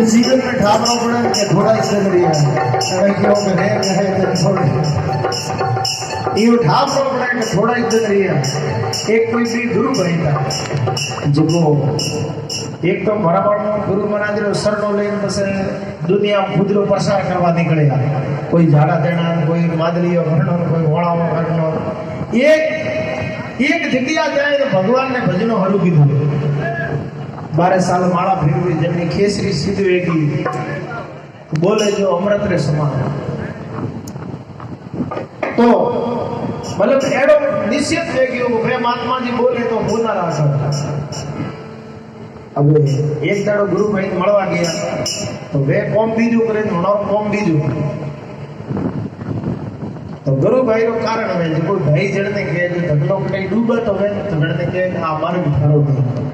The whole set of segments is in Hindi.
जीवन में ठाकरा पड़े के थोड़ा इससे करिए क्यों कहे तो थोड़े ये ठाकरा पड़े के थोड़ा इससे करिए एक कोई भी गुरु भाई था जो एक तो बराबर गुरु महाराज रो सरनो लेन बस दुनिया खुदरो पसार करवा निकलेगा कोई झाड़ा देना कोई मादलियो भरनो कोई होळाओ करनो एक जग्या जाए तो भगवान ने भजनो हरू कीधुं 12 साल माला फेरवी जमनी खेसरी सीधवेगी बोले जो अमृत रे समान तो मतलब एडो निश्चित है कि वो वे महात्मा जी बोले तो बोलना रहा अब एक दाड़ो गुरु भाई मळवा गया तो वे कोम बीजू करे नो कोम बीजू तो गुरु भाई रो कारण है जो कोई भाई जड़ने के जो धगलो कहीं डूबा तो वे तो जड़ने के आ मारे बिठारो नहीं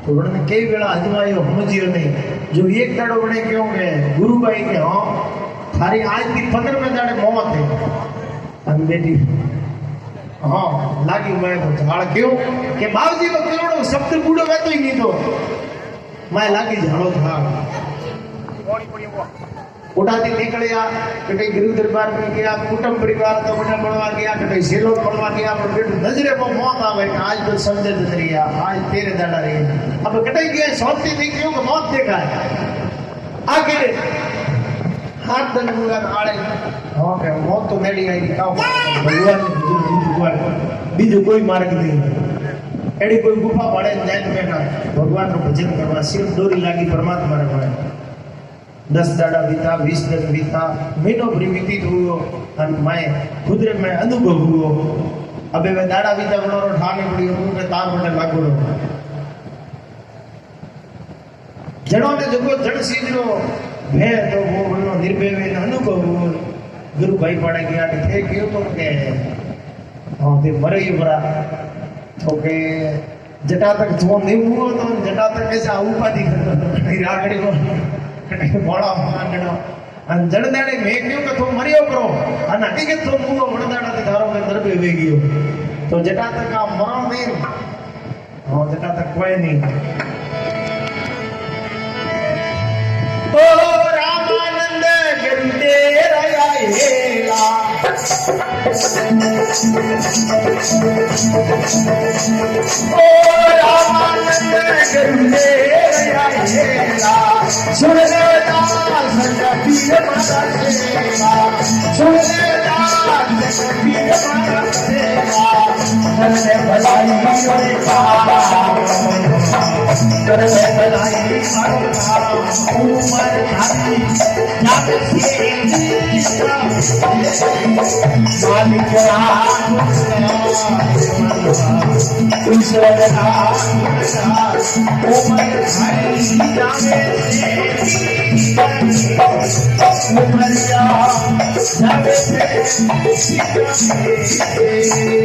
तो उन्होंने कई वेला अजमायो समझियो नहीं जो एक दाड़ो बने क्यों के गुरु भाई के हां थारी आज की 15वें दाड़े मौत है अन बेटी हां लागी मैं तो झाड़ क्यों के बाबूजी को करोड़ो शब्द बूढ़ो वे तो ही नहीं तो मैं लागी झाड़ो था उठाती निकलिया कहीं गुरु दरबार में गया कुटुंब परिवार तो बड़ा बढ़वा गया कहीं सेलो बढ़वा गया पर बेटू नजरे को मौत आवे आज तो समझे तो रिया आज तेरे दाड़ा रही अब कहीं गया सोचती थी क्यों को मौत देखा है आखिर हाथ दन हुआ आड़े हां के मौत तो मेरी आई खाओ भगवान बीजो कोई मार्ग नहीं एड़ी कोई गुफा पड़े जाए बेटा भगवान रो भजन करवा सिर्फ डोरी लागी परमात्मा रे पड़े 10 दाड़ा बीता 20 दिन बीता महीनों भरी व्यतीत हुओ और मैं खुद रे मैं अनुभव हुओ अबे वे दाड़ा बीता बनो ठाने पड़ी हूं के तार बने लागो जड़ों ने जगो जड़ सीधो वे तो वो बनो निर्भय वे अनुभव हुओ गुरु भाई पड़े गया के थे क्यों तो के हां ते मरे ही बड़ा तो के जटा तक जो नींबू तो जटा तक ऐसा उपाधि करतो कहीं रागड़ी को कहीं बोला मांडनो अन जड़दाड़े मैं क्यों कि तुम मरियो करो अन हकीकत तुम मुंह वड़दाड़ा ते धारो के दरबे वे गयो तो जटा तक का मरण नहीं और जटा तक कोई नहीं ओ रामानंद गिरते रयाएला ओ रामानंद गिरते रयाएला सुन रे दास पीर माता सेवा सुन रे दास पीर माता सेवा करने भलाई रे करने भलाई उमर धारी जब से मालिक ईश्वर उमर धारी उमरिया जब से